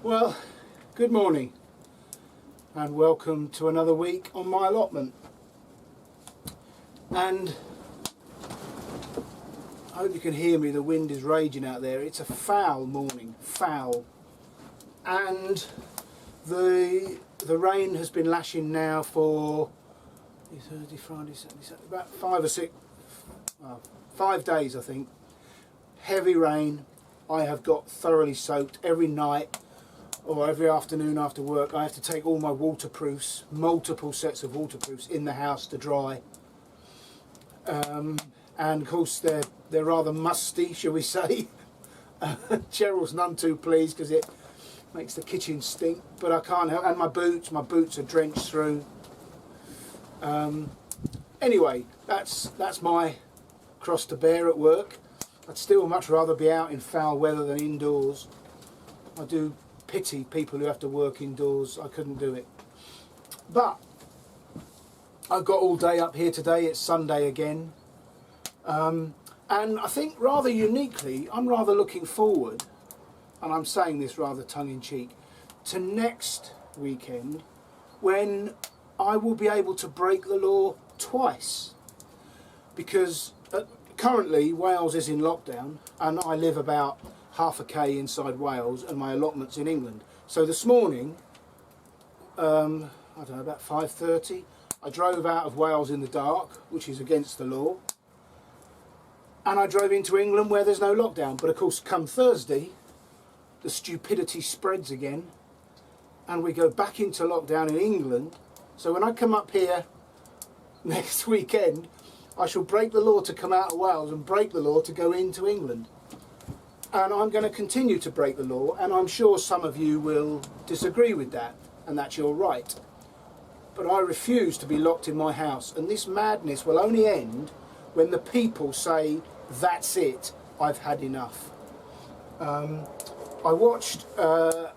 Well, good morning and welcome to another week on my allotment. And I hope you can hear me, the wind is raging out there. It's a foul morning, foul. And the rain has been lashing now for Thursday, Friday, Saturday, about 5 days I think. Heavy rain. I have got thoroughly soaked every night or every afternoon after work. I have to take all my waterproofs, multiple sets of waterproofs in the house to dry. And of course they're rather musty, shall we say. Cheryl's none too pleased because it makes the kitchen stink, but I can't help. And my boots are drenched through. Anyway, that's my cross to bear at work. I'd still much rather be out in foul weather than indoors. I do pity people who have to work indoors. I couldn't do it. But I've got all day up here today. It's Sunday again. And I think rather uniquely, I'm rather looking forward, and I'm saying this rather tongue-in-cheek, to next weekend when I will be able to break the law twice. Because currently Wales is in lockdown and I live about half a k inside Wales and my allotment's in England. So this morning, I don't know, about 5:30, I drove out of Wales in the dark, which is against the law, and I drove into England where there's no lockdown. But of course come Thursday the stupidity spreads again and we go back into lockdown in England. So when I come up here next weekend, I shall break the law to come out of Wales and break the law to go into England. And I'm going to continue to break the law, and I'm sure some of you will disagree with that, and that's your right. But I refuse to be locked in my house, and this madness will only end when the people say, that's it, I've had enough. I watched a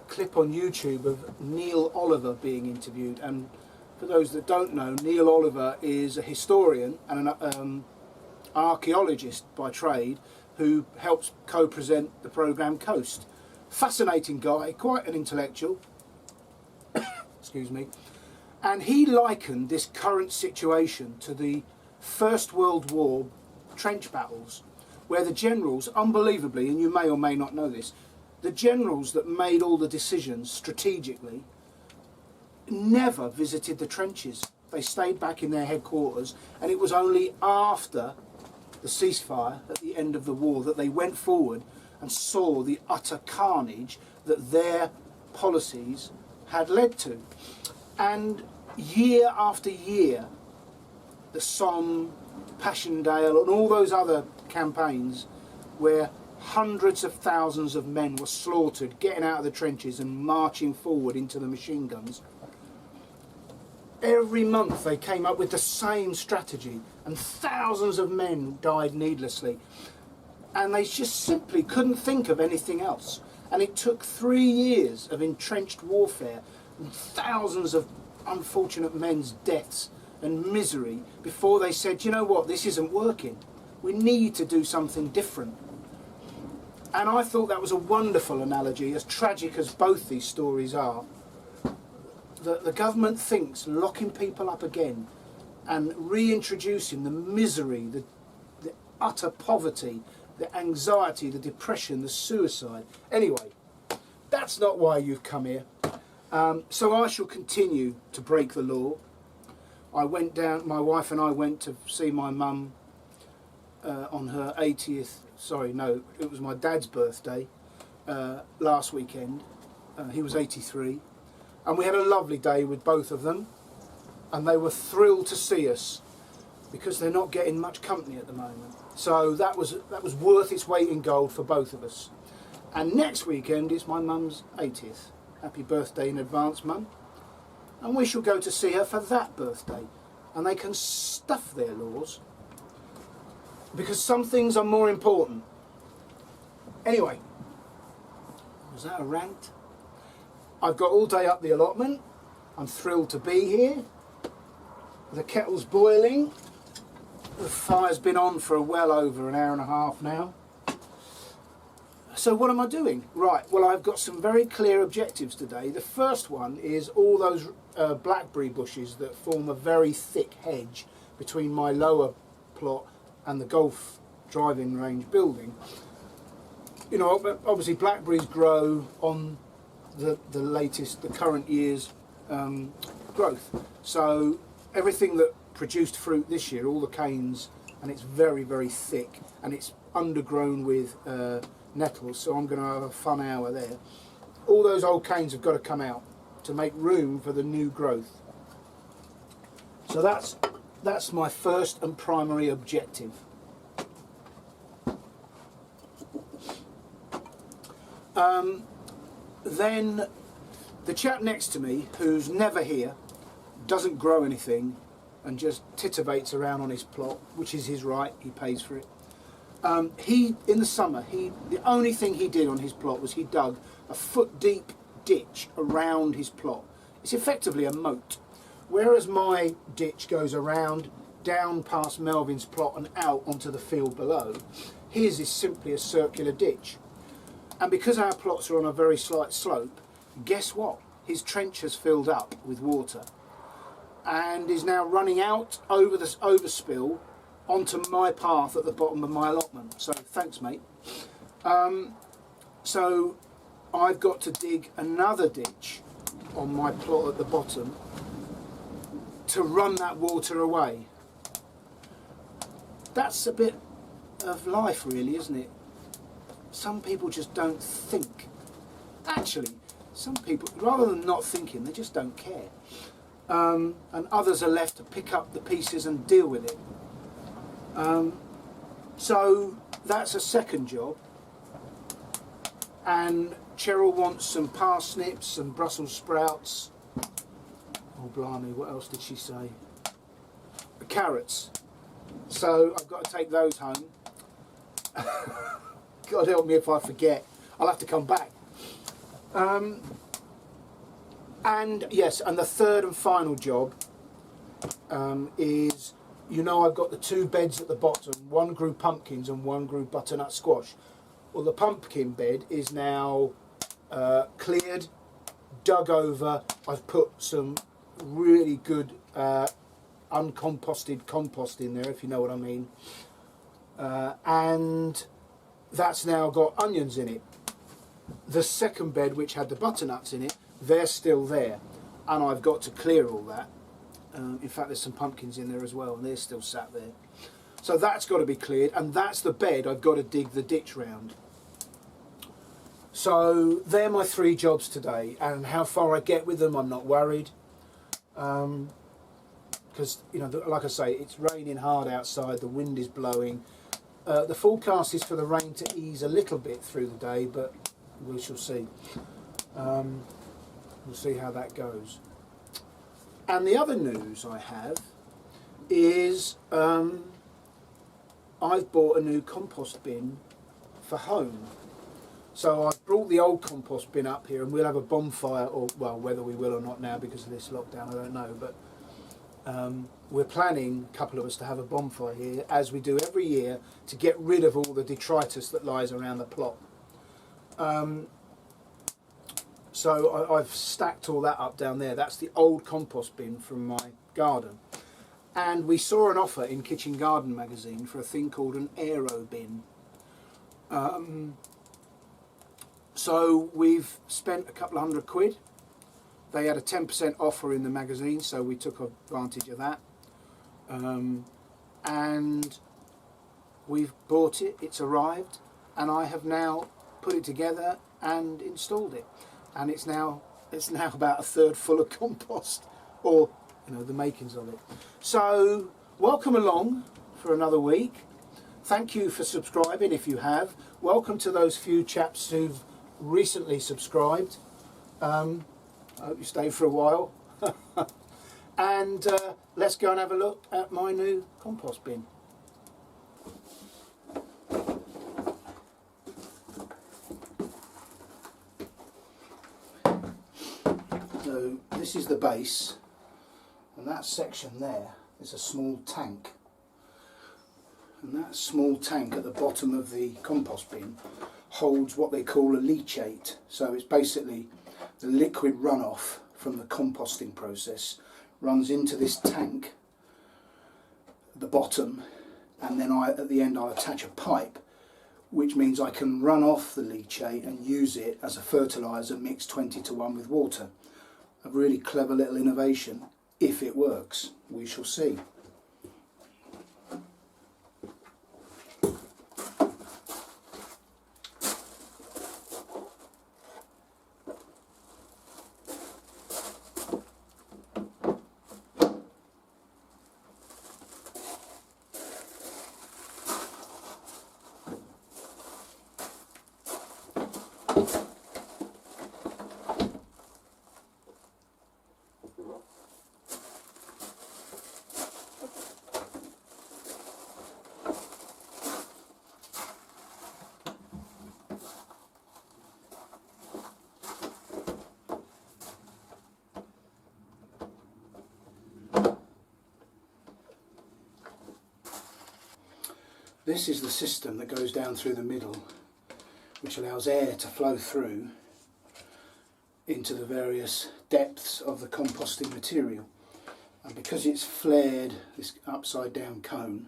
clip on YouTube of Neil Oliver being interviewed, and for those that don't know, Neil Oliver is a historian and an archaeologist by trade who helps co-present the programme Coast. Fascinating guy, quite an intellectual, excuse me, and he likened this current situation to the First World War trench battles, where the generals, unbelievably, and you may or may not know this, the generals that made all the decisions strategically never visited the trenches. They stayed back in their headquarters, and it was only after the ceasefire at the end of the war that they went forward and saw the utter carnage that their policies had led to. And year after year, the Somme, Passchendaele and all those other campaigns where hundreds of thousands of men were slaughtered getting out of the trenches and marching forward into the machine guns, every month they came up with the same strategy and thousands of men died needlessly, and they just simply couldn't think of anything else. And it took 3 years of entrenched warfare and thousands of unfortunate men's deaths and misery before they said, you know what, this isn't working, we need to do something different. And I thought that was a wonderful analogy, as tragic as both these stories are. The government thinks locking people up again and reintroducing the misery, the utter poverty, the anxiety, the depression, the suicide. Anyway, that's not why you've come here. So I shall continue to break the law. I went down, my wife and I went to see my mum on her 80th, sorry, no, it was my dad's birthday last weekend. He was 83. And we had a lovely day with both of them, and they were thrilled to see us because they're not getting much company at the moment. So that was worth its weight in gold for both of us. And next weekend is my mum's 80th. Happy birthday in advance, Mum. And we shall go to see her for that birthday. And they can stuff their laws because some things are more important. Anyway, was that a rant? I've got all day up the allotment. I'm thrilled to be here. The kettle's boiling. The fire's been on for well over an hour and a half now. So what am I doing? Right, well, I've got some very clear objectives today. The first one is all those blackberry bushes that form a very thick hedge between my lower plot and the golf driving range building. You know, obviously blackberries grow on the current year's growth. So everything that produced fruit this year, all the canes, and it's very, very thick, and it's undergrown with nettles, so I'm going to have a fun hour there. All those old canes have got to come out to make room for the new growth. So that's my first and primary objective. Then the chap next to me, who's never here, doesn't grow anything and just titivates around on his plot, which is his right, he pays for it. In the summer, the only thing he did on his plot was he dug a foot deep ditch around his plot. It's effectively a moat. Whereas my ditch goes around, down past Melvin's plot and out onto the field below, his is simply a circular ditch. And because our plots are on a very slight slope, guess what? His trench has filled up with water and is now running out over this overspill onto my path at the bottom of my allotment. So thanks, mate. So I've got to dig another ditch on my plot at the bottom to run that water away. That's a bit of life, really, isn't it? Some people just don't think. Actually, some people, rather than not thinking, they just don't care. And others are left to pick up the pieces and deal with it. So that's a second job. And Cheryl wants some parsnips, some Brussels sprouts. Oh blimey, what else did she say? Carrots. So I've got to take those home. God help me if I forget. I'll have to come back. And yes, and the third and final job is, you know, I've got the two beds at the bottom. One grew pumpkins and one grew butternut squash. Well, the pumpkin bed is now cleared, dug over. I've put some really good uncomposted compost in there, if you know what I mean. And that's now got onions in it. The second bed, which had the butternuts in it, they're still there, and I've got to clear all that. In fact, there's some pumpkins in there as well, and they're still sat there. So that's got to be cleared, and that's the bed I've got to dig the ditch round. So they're my three jobs today, and how far I get with them, I'm not worried. Because, you know, like I say, it's raining hard outside, the wind is blowing. The forecast is for the rain to ease a little bit through the day, but we shall see. We'll see how that goes. And the other news I have is I've bought a new compost bin for home. So I've brought the old compost bin up here, and we'll have a bonfire, or well, whether we will or not now because of this lockdown, I don't know, but we're planning, a couple of us, to have a bonfire here, as we do every year, to get rid of all the detritus that lies around the plot. So I've stacked all that up down there. That's the old compost bin from my garden. And we saw an offer in Kitchen Garden magazine for a thing called an Aerobin. So we've spent a couple of £100. They had a 10% offer in the magazine, so we took advantage of that. And we've bought it, it's arrived, and I have now put it together and installed it. And it's now about a third full of compost, or you know, the makings of it. So welcome along for another week. Thank you for subscribing if you have. Welcome to those few chaps who've recently subscribed. I hope you stay for a while. And let's go and have a look at my new compost bin. So this is the base, and that section there is a small tank. And that small tank at the bottom of the compost bin, holds what they call a leachate. So it's basically the liquid runoff from the composting process runs into this tank at the bottom, and then at the end I'll attach a pipe, which means I can run off the leachate and use it as a fertiliser mixed 20:1 with water. A really clever little innovation. If it works, we shall see. This is the system that goes down through the middle, which allows air to flow through into the various depths of the composting material. And because it's flared, this upside down cone,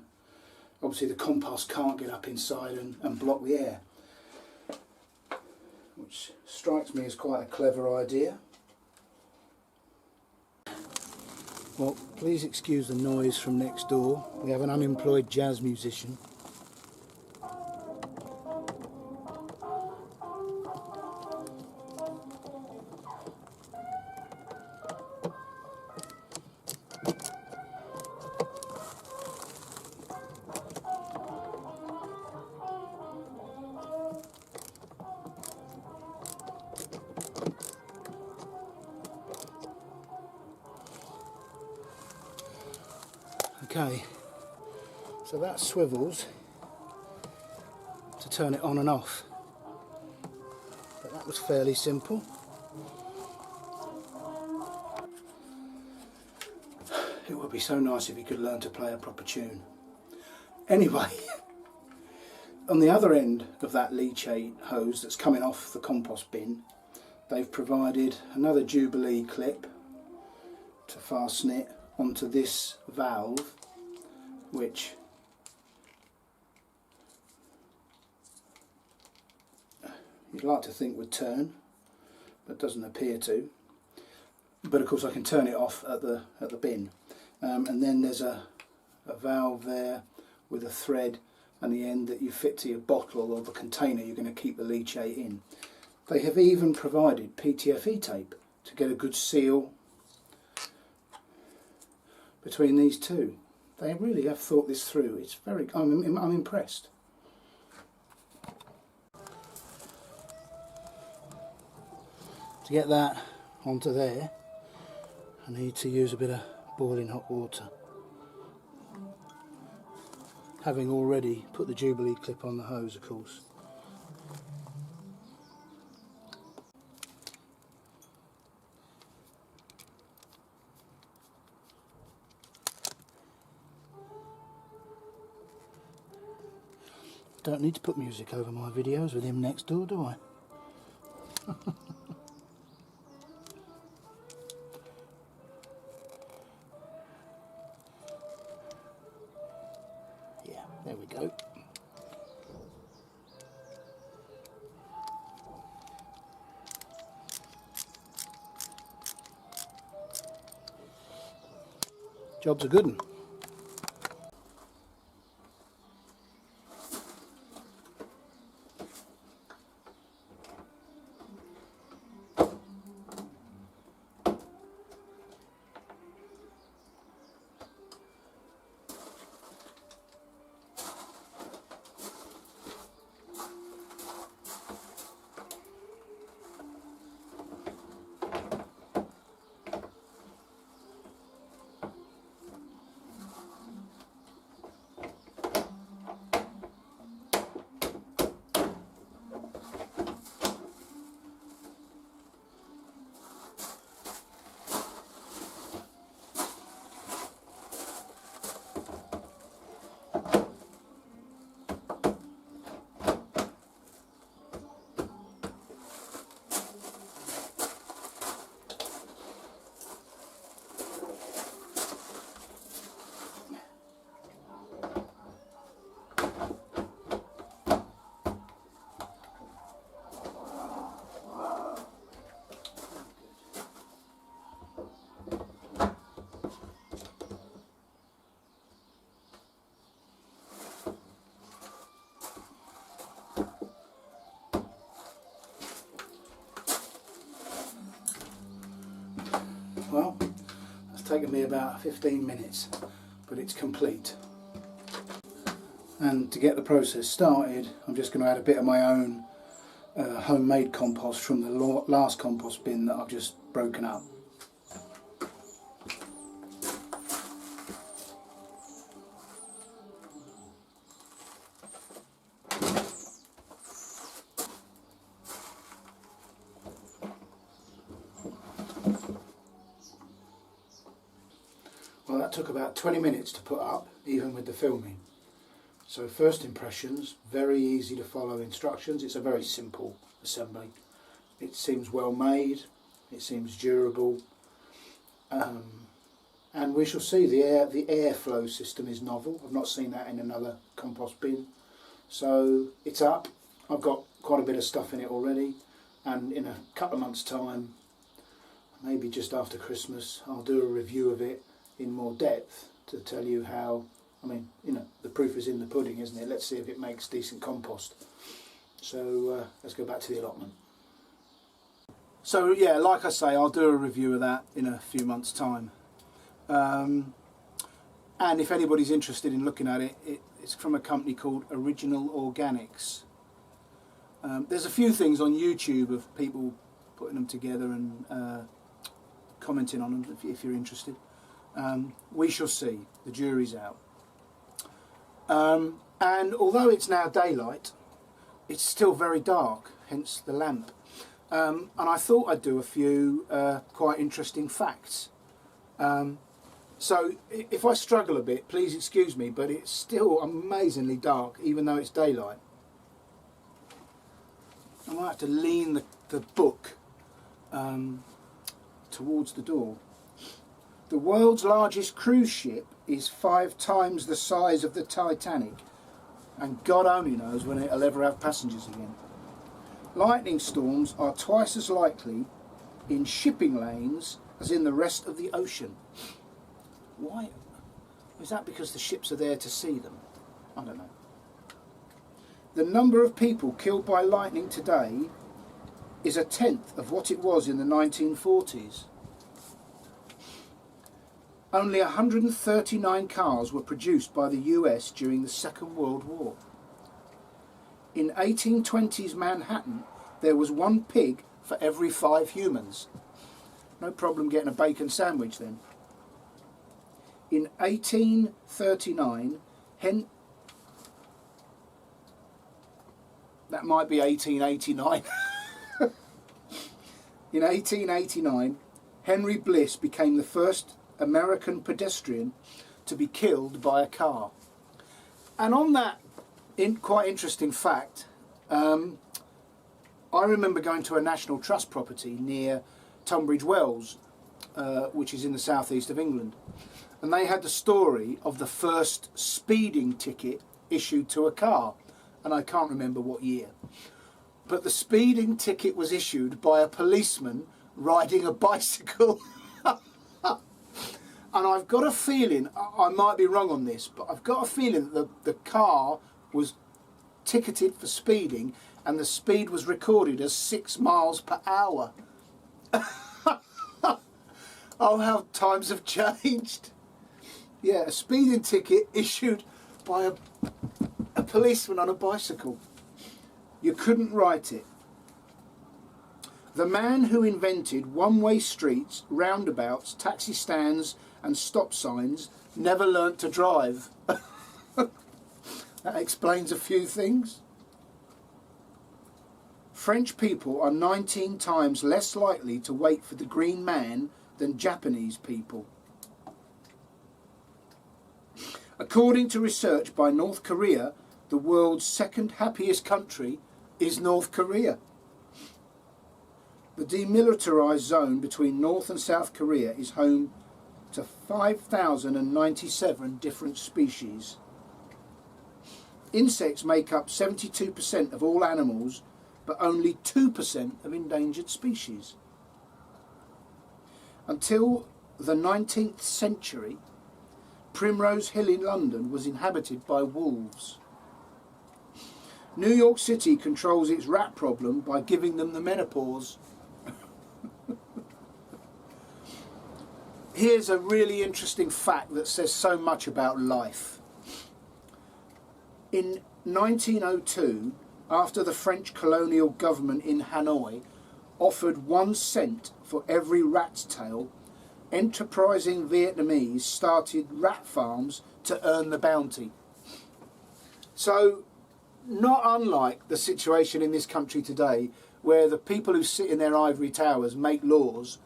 obviously the compost can't get up inside and block the air, which strikes me as quite a clever idea. Well, please excuse the noise from next door. We have an unemployed jazz musician. Okay, so that swivels to turn it on and off, but that was fairly simple. It would be so nice if you could learn to play a proper tune. Anyway, on the other end of that leachate hose that's coming off the compost bin, they've provided another Jubilee clip to fasten it onto this valve, which you'd like to think would turn, but doesn't appear to. But of course I can turn it off at the bin, and then there's a valve there with a thread and the end that you fit to your bottle or the container you're going to keep the leachate in. They have even provided PTFE tape to get a good seal between these two. They really have thought this through. It's very, I'm impressed. To get that onto there, I need to use a bit of boiling hot water. Having already put the Jubilee clip on the hose, of course. Don't need to put music over my videos with him next door, do I? Yeah, there we go. Job's a good one. taken me about 15 minutes, but it's complete. And to get the process started, I'm just going to add a bit of my own homemade compost from the last compost bin that I've just broken up. Well, that took about 20 minutes to put up, even with the filming. So first impressions, very easy to follow instructions. It's a very simple assembly. It seems well made, it seems durable, and we shall see. The airflow system is novel. I've not seen that in another compost bin. So it's up. I've got quite a bit of stuff in it already, and in a couple of months' time, maybe just after Christmas, I'll do a review of it in more depth to tell you how. I mean, you know, the proof is in the pudding, isn't it? Let's see if it makes decent compost. So let's go back to the allotment. So yeah, like I say, I'll do a review of that in a few months' time. And if anybody's interested in looking at it, it's from a company called Original Organics. There's a few things on YouTube of people putting them together and commenting on them if you're interested. We shall see. The jury's out. And although it's now daylight, it's still very dark, hence the lamp. And I thought I'd do a few quite interesting facts. So if I struggle a bit, please excuse me, but it's still amazingly dark, even though it's daylight. I might have to lean the book towards the door. The world's largest cruise ship is 5 times the size of the Titanic, and God only knows when it'll ever have passengers again. Lightning storms are twice as likely in shipping lanes as in the rest of the ocean. Why? Is that because the ships are there to see them? I don't know. The number of people killed by lightning today is 1/10 of what it was in the 1940s. Only 139 cars were produced by the US during the Second World War. In 1820s Manhattan, there was 1 pig for every 5 humans. No problem getting a bacon sandwich then. In 1839, that might be 1889. In 1889, Henry Bliss became the first American pedestrian to be killed by a car. And on that quite interesting fact, I remember going to a National Trust property near Tunbridge Wells, which is in the southeast of England, and they had the story of the first speeding ticket issued to a car, and I can't remember what year, but the speeding ticket was issued by a policeman riding a bicycle. And I've got a feeling, I might be wrong on this, but I've got a feeling that the car was ticketed for speeding and the speed was recorded as 6 miles per hour. Oh, how times have changed. Yeah, a speeding ticket issued by a policeman on a bicycle. You couldn't write it. The man who invented one-way streets, roundabouts, taxi stands and stop signs never learnt to drive. That explains a few things. French people are 19 times less likely to wait for the green man than Japanese people. According to research by North Korea, the world's 2nd happiest country is North Korea. The demilitarised zone between North and South Korea is home to 5,097 different species. Insects make up 72% of all animals, but only 2% of endangered species. Until the 19th century, Primrose Hill in London was inhabited by wolves. New York City controls its rat problem by giving them the menopause. Here's a really interesting fact that says so much about life. In 1902, after the French colonial government in Hanoi offered 1 cent for every rat's tail, enterprising Vietnamese started rat farms to earn the bounty. So, not unlike the situation in this country today, where the people who sit in their ivory towers make laws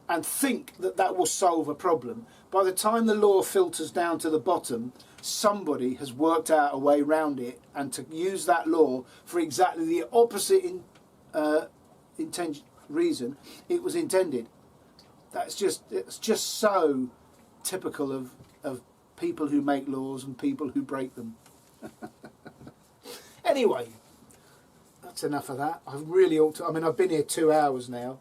and think that that will solve a problem. By the time the law filters down to the bottom, somebody has worked out a way around it and to use that law for exactly the opposite reason it was intended. It's just so typical of people who make laws and people who break them. Anyway, that's enough of that. I really ought to, I mean, I've been here 2 hours now,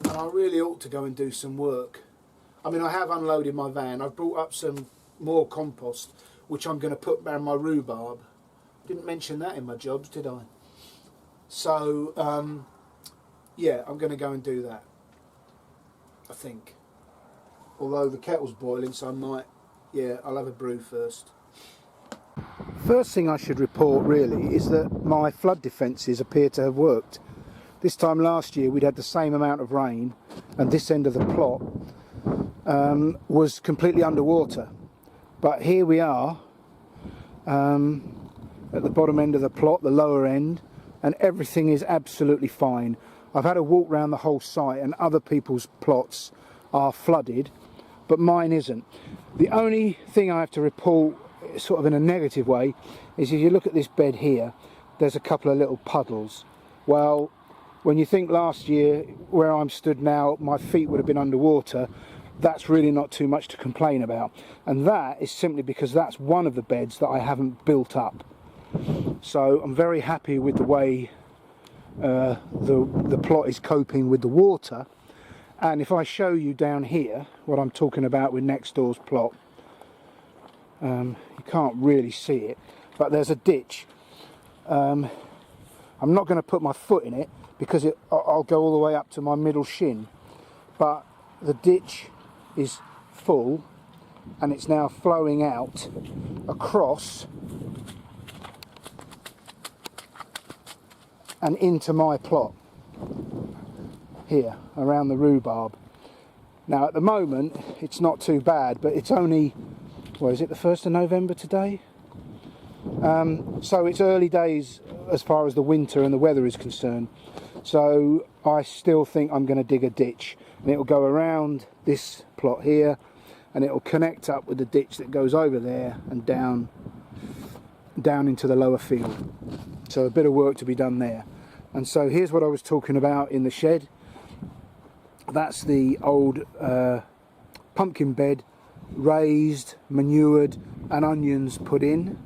and I really ought to go and do some work. I mean, I have unloaded my van. I've brought up some more compost, which I'm going to put around my rhubarb. Didn't mention that in my jobs, did I? So, yeah, I'm going to go and do that, I think. Although the kettle's boiling, so I might, yeah, I'll have a brew first. First thing I should report really is that my flood defences appear to have worked. This time last year we'd had the same amount of rain and this end of the plot was completely underwater. But here we are at the bottom end of the plot, the lower end, and everything is absolutely fine. I've had a walk around the whole site and other people's plots are flooded, but mine isn't. The only thing I have to report, sort of in a negative way, is if you look at this bed here, there's a couple of little puddles. Well, when you think last year where I'm stood now my feet would have been underwater, that's really not too much to complain about, and that is simply because that's one of the beds that I haven't built up. So I'm very happy with the way the plot is coping with the water. And if I show you down here what I'm talking about with next door's plot, you can't really see it, but there's a ditch. I'm not going to put my foot in it because I'll go all the way up to my middle shin, but the ditch is full and it's now flowing out across and into my plot here around the rhubarb. Now at the moment it's not too bad, but it's only, what is it, the 1st of November today? So it's early days as far as the winter and the weather is concerned. So I still think I'm going to dig a ditch, and it'll go around this plot here and it'll connect up with the ditch that goes over there and down into the lower field. So a bit of work to be done there. And so here's what I was talking about in the shed. That's the old pumpkin bed, raised, manured and onions put in.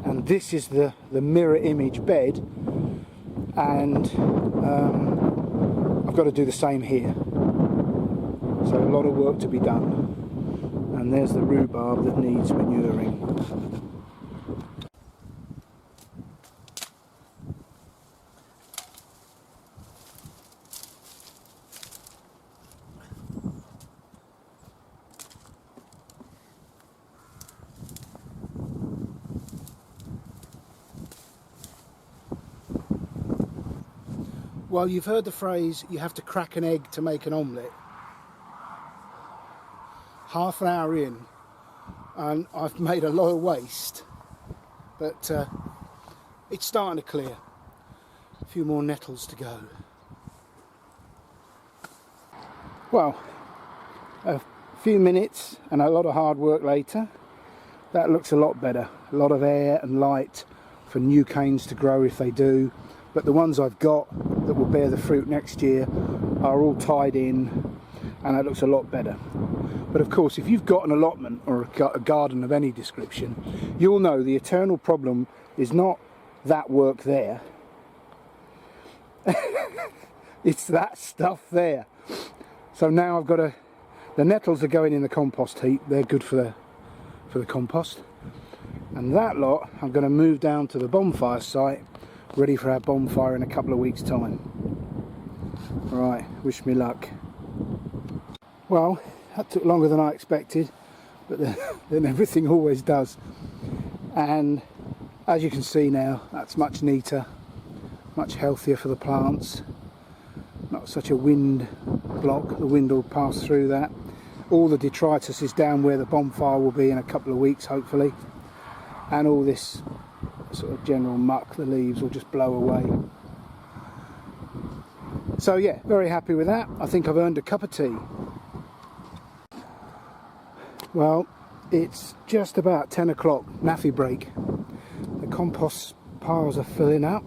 And this is the mirror image bed, and I've got to do the same here. So a lot of work to be done. And there's the rhubarb that needs manuring. Well, you've heard the phrase, you have to crack an egg to make an omelette. Half an hour in, and I've made a lot of waste, but it's starting to clear. A few more nettles to go. Well, a few minutes and a lot of hard work later, that looks a lot better. A lot of air and light for new canes to grow if they do. But the ones I've got that will bear the fruit next year are all tied in, and it looks a lot better. But of course, if you've got an allotment or a garden of any description, you'll know the eternal problem is not that work there. It's that stuff there. So now I've got the nettles are going in the compost heap. They're good for the compost. And that lot I'm going to move down to the bonfire site, ready for our bonfire in a couple of weeks' time. Right, wish me luck. Well, that took longer than I expected, but then everything always does. And as you can see now, that's much neater, much healthier for the plants. Not such a wind block, the wind will pass through that. All the detritus is down where the bonfire will be in a couple of weeks hopefully, and all this sort of general muck, the leaves will just blow away. So yeah, very happy with that. I think I've earned a cup of tea. Well, it's just about 10 o'clock, naffy break. The compost piles are filling up,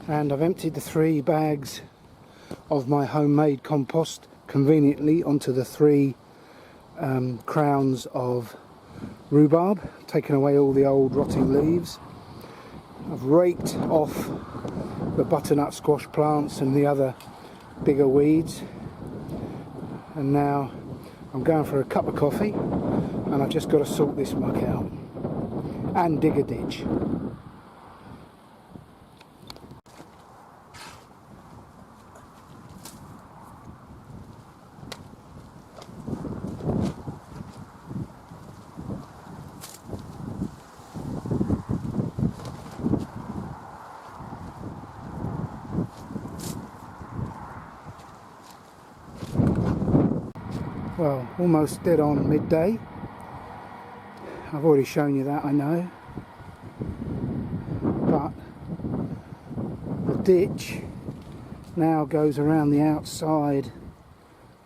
and I've emptied the 3 bags of my homemade compost conveniently onto the 3 crowns of rhubarb, taken away all the old rotting leaves. I've raked off the butternut squash plants and the other bigger weeds, and now I'm going for a cup of coffee, and I've just got to sort this muck out and dig a ditch. Well, almost dead on midday. I've already shown you that, I know. But the ditch now goes around the outside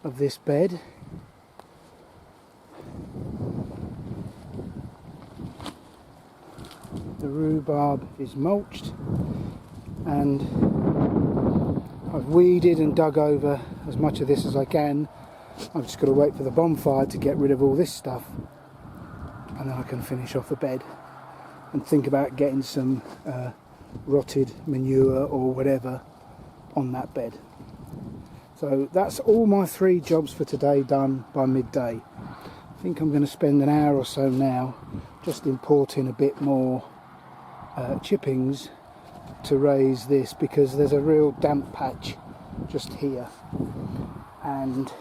of this bed. The rhubarb is mulched, and I've weeded and dug over as much of this as I can. I've just got to wait for the bonfire to get rid of all this stuff, and then I can finish off the bed and think about getting some rotted manure or whatever on that bed. So that's all my 3 jobs for today done by midday. I think I'm going to spend an hour or so now just importing a bit more chippings to raise this, because there's a real damp patch just here, and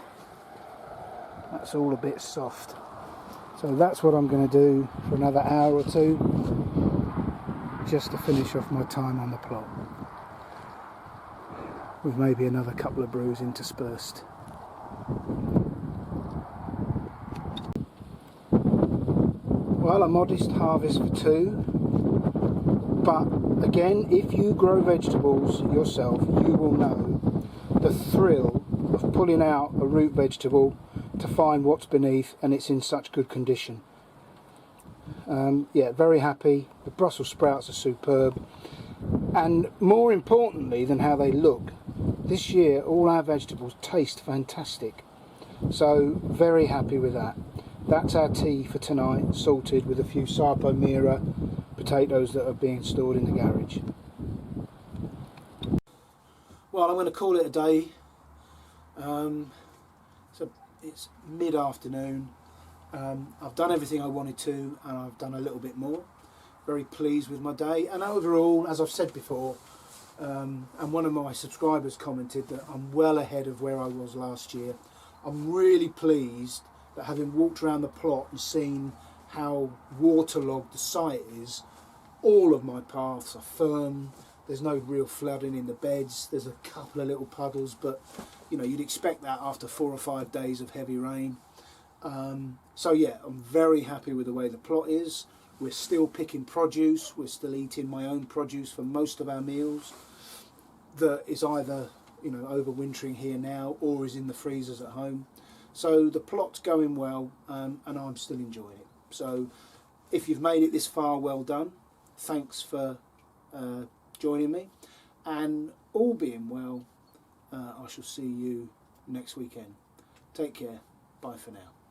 that's all a bit soft. So that's what I'm going to do for another hour or 2, just to finish off my time on the plot, with maybe another couple of brews interspersed. Well, a modest harvest for 2, but again, if you grow vegetables yourself, you will know the thrill of pulling out a root vegetable to find what's beneath, and it's in such good condition. Yeah, very happy. The Brussels sprouts are superb, and more importantly than how they look, this year all our vegetables taste fantastic. So very happy with that. That's our tea for tonight, salted with a few Sarpomira potatoes that are being stored in the garage. Well, I'm going to call it a day. So it's mid-afternoon. I've done everything I wanted to, and I've done a little bit more. Very pleased with my day, and overall, as I've said before, and one of my subscribers commented that I'm well ahead of where I was last year. I'm really pleased that, having walked around the plot and seen how waterlogged the site is, all of my paths are firm. There's no real flooding in the beds. There's a couple of little puddles, but you know, you'd expect that after 4 or 5 days of heavy rain. So yeah, I'm very happy with the way the plot is. We're still picking produce. We're still eating my own produce for most of our meals. That is either, you know, overwintering here now or is in the freezers at home. So the plot's going well, and I'm still enjoying it. So if you've made it this far, well done. Thanks for joining me, and all being well, I shall see you next weekend. Take care. Bye for now.